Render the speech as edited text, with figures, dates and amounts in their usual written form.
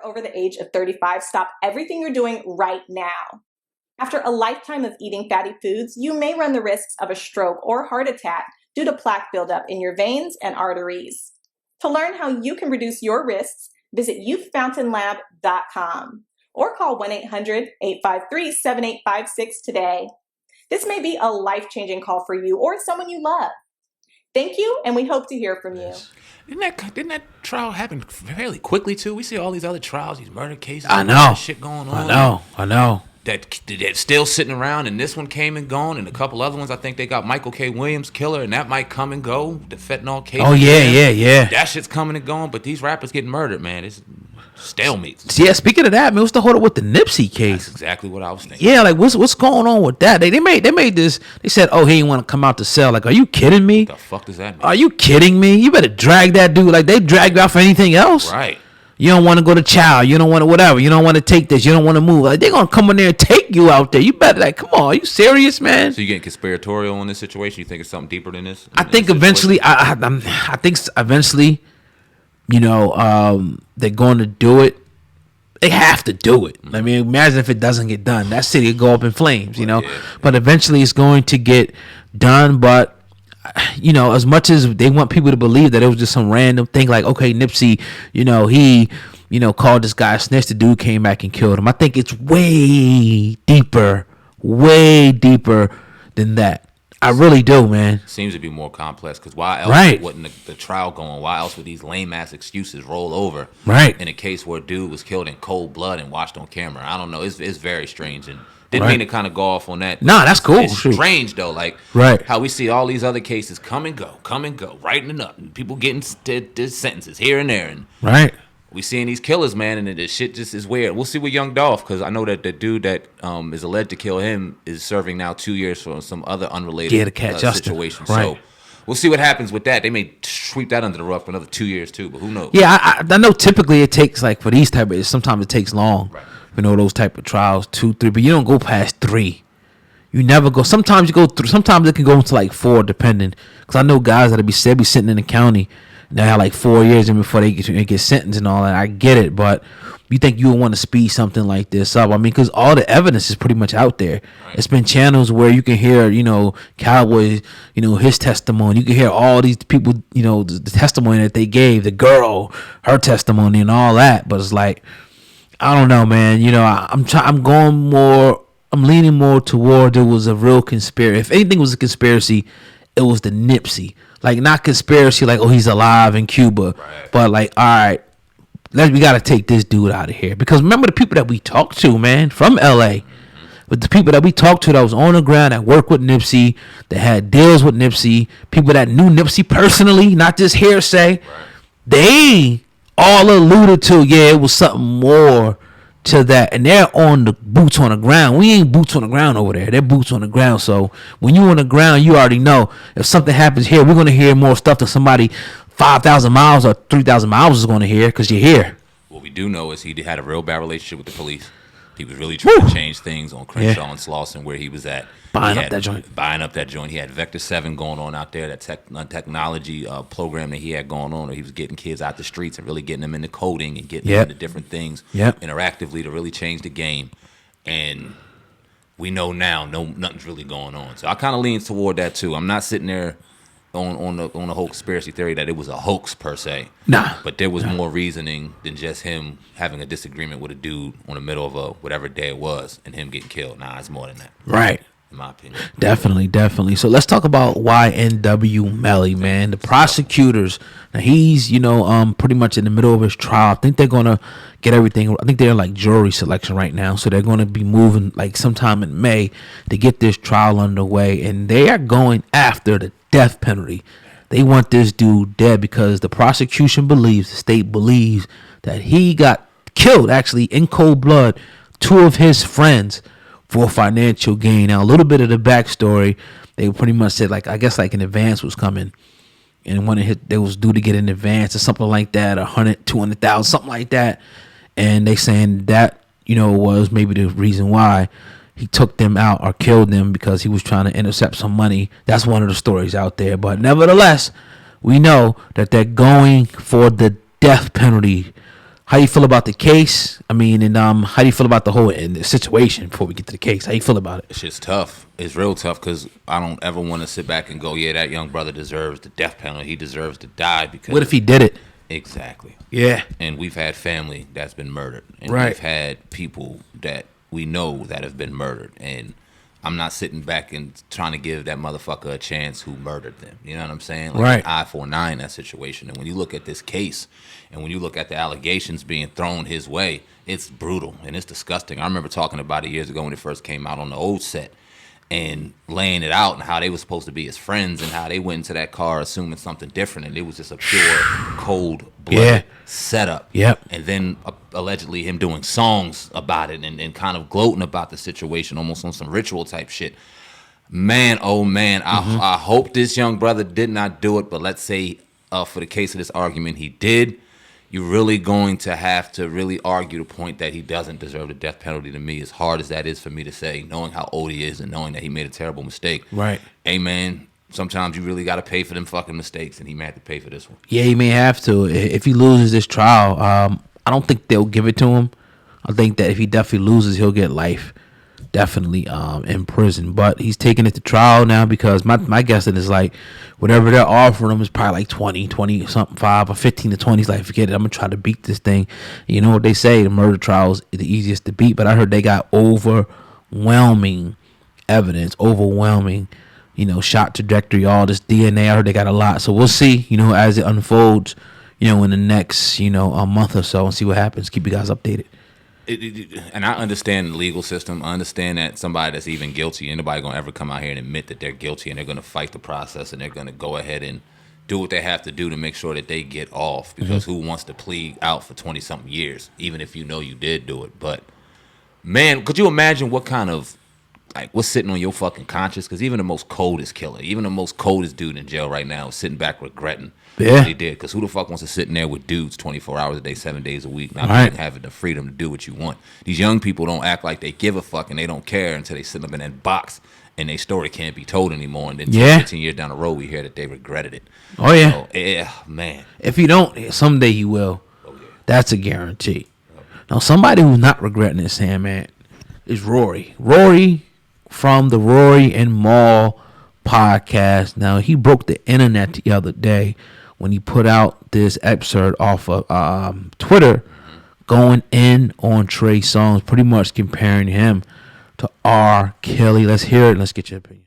you're over the age of 35, stop everything you're doing right now. After a lifetime of eating fatty foods, you may run the risks of a stroke or heart attack due to plaque buildup in your veins and arteries. To learn how you can reduce your risks, visit youthfountainlab.com or call 1-800-853-7856 today. This may be a life-changing call for you or someone you love. Thank you, and we hope to hear from you. Didn't that trial happen fairly quickly too? We see all these other trials, these murder cases. I know. Shit going on. I know. That's still sitting around, and this one came and gone, and a couple other ones. I think they got Michael K. Williams killer, and that might come and go. The fentanyl case. Oh yeah. That shit's coming and going, but these rappers getting murdered, man. It's stalemate. Yeah, speaking of that, man, what's the hold up with the Nipsey case? That's exactly what I was thinking. Yeah, like what's going on with that? They made this. They said, oh, he didn't want to come out to sell. Like, are you kidding me? What the fuck does that mean? Are you kidding me? You better drag that dude like they dragged out for anything else. Right. You don't want to go to chow. You don't want to whatever. You don't want to take this. You don't want to move. Like, they're going to come in there and take you out there. You better, like, come on. Are you serious, man? So you getting conspiratorial in this situation? You think it's something deeper than this? I think eventually, I think eventually, they're going to do it. They have to do it. I mean, imagine if it doesn't get done. That city will go up in flames, you know. Yeah. But eventually it's going to get done. But, as much as they want people to believe that it was just some random thing like, okay, Nipsey, he, called this guy a snitch. The dude came back and killed him. I think it's way deeper than that. I really do, man. Seems to be more complex because why else wouldn't the trial go on? Why else would these lame ass excuses roll over? Right. In a case where a dude was killed in cold blood and watched on camera. I don't know. It's very strange and didn't mean to kind of go off on that. Nah, that's cool. It's strange though, like how we see all these other cases come and go, writing up, and people getting sentences here and there, and we seeing these killers, man, and this shit just is weird. We'll see with Young Dolph, because I know that the dude that is alleged to kill him is serving now 2 years for some other unrelated situation. So we'll see what happens with that. They may sweep that under the rug for another 2 years too, but who knows? Yeah, I know typically it takes, like, for these type of, sometimes it takes long. Right. Those type of trials, 2, 3, but you don't go past 3. You never go. Sometimes you go through. Sometimes it can go into like 4, depending. Because I know guys that'll be sitting in the county. And they have like 4 years in before they get sentenced and all that. I get it, but you think you would want to speed something like this up? I mean, because all the evidence is pretty much out there. Right. It's been channels where you can hear, Cowboys, his testimony. You can hear all these people, the testimony that they gave. The girl, her testimony, and all that. But it's like, I don't know, man. I'm leaning more toward there was a real conspiracy. If anything was a conspiracy, it was the Nipsey. Like, not conspiracy like, oh, he's alive in Cuba. Right. But like, all right, we got to take this dude out of here. Because remember the people that we talked to, man, from L.A., but the people that we talked to that was on the ground, that worked with Nipsey, that had deals with Nipsey, people that knew Nipsey personally, not just hearsay, they all alluded to, it was something more to that, and they're on the boots on the ground. We ain't boots on the ground over there. They're boots on the ground. So when you on the ground, you already know if something happens here, we're gonna hear more stuff than somebody 5,000 miles or 3,000 miles is gonna hear, because you're here. What we do know is he had a real bad relationship with the police. He was really trying to change things on Crenshaw and Slauson, where he was at. Buying up that joint. He had Vector 7 going on out there, that technology program that he had going on, where he was getting kids out the streets and really getting them into coding and getting them into different things interactively to really change the game. And we know now, nothing's really going on. So I kind of lean toward that too. I'm not sitting there on the whole conspiracy theory that it was a hoax per se. Nah. But there was more reasoning than just him having a disagreement with a dude on the middle of a whatever day it was and him getting killed. Nah, it's more than that. Right. In my opinion. Definitely. So let's talk about YNW Melly, man. The prosecutors. Now he's, pretty much in the middle of his trial. I think they're gonna get everything. I think they're in like jury selection right now. So they're gonna be moving like sometime in May to get this trial underway. And they are going after the death penalty. They want this dude dead because the prosecution believes, the state believes, that he got killed actually in cold blood, 2 of his friends, for financial gain. Now, a little bit of the backstory, they pretty much said, like, I guess like an advance was coming, and when they was due to get an advance or something like that, 100, 200,000, something like that, and they saying that, was maybe the reason why he took them out or killed them, because he was trying to intercept some money. That's one of the stories out there. But nevertheless, we know that they're going for the death penalty How you feel about the case? I mean, and how do you feel about the whole the situation before we get to the case? How you feel about it? It's just tough. It's real tough because I don't ever want to sit back and go, yeah, that young brother deserves the death penalty. He deserves to die because. What if he did it? Exactly. Yeah. And we've had family that's been murdered, and right. we've had people that we know that have been murdered, and I'm not sitting back and trying to give that motherfucker a chance who murdered them. You know what I'm saying? Like right. An eye for an eye in that situation. And when you look at this case and when you look at the allegations being thrown his way, it's brutal and it's disgusting. I remember talking about it years ago when it first came out on the old set and laying it out and how they were supposed to be his friends and how they went into that car assuming something different. And it was just a pure, cold-blooded setup. Yep. And then allegedly him doing songs about it and kind of gloating about the situation, almost on some ritual type shit. Man, oh man, I hope this young brother did not do it, but let's say for the case of this argument he did. You're really going to have to really argue the point that he doesn't deserve the death penalty. To me, as hard as that is for me to say, knowing how old he is and knowing that he made a terrible mistake. Right. Hey, man, sometimes you really got to pay for them fucking mistakes, and he may have to pay for this one. Yeah, he may have to. If he loses this trial, I don't think they'll give it to him. I think that if he definitely loses, he'll get life. Definitely in prison. But he's taking it to trial now because my guessing is like whatever they're offering him is probably like 20 something 5 or 15 to 20. He's like, forget it, I'm gonna try to beat this thing. You know what they say, the murder trial is the easiest to beat, but I heard they got overwhelming evidence, overwhelming, shot trajectory, all this DNA. I heard they got a lot. So we'll see, as it unfolds, in the next, a month or so and see what happens. Keep you guys updated. And I understand the legal system. I understand that somebody that's even guilty, anybody going to ever come out here and admit that they're guilty, and they're going to fight the process, and they're going to go ahead and do what they have to do to make sure that they get off. Because who wants to plead out for 20-something years, even if you know you did do it? But, man, could you imagine what kind of, what's sitting on your fucking conscience? Because even the most coldest killer, even the most coldest dude in jail right now is sitting back regretting what he did. Because who the fuck wants to sit in there with dudes 24 hours a day, 7 days a week, not even having the freedom to do what you want? These young people don't act like they give a fuck and they don't care until they sit up in that box and their story can't be told anymore. And then 15 years down the road, we hear that they regretted it. Oh, yeah. So, yeah, man. If you don't, someday you will. Oh, yeah. That's a guarantee. Now, somebody who's not regretting this, man, is Rory. Rory from the Rory and Mal podcast. Now, he broke the internet the other day when he put out this excerpt off of Twitter going in on Trey Songz, pretty much comparing him to R. Kelly. Let's hear it and let's get your opinion.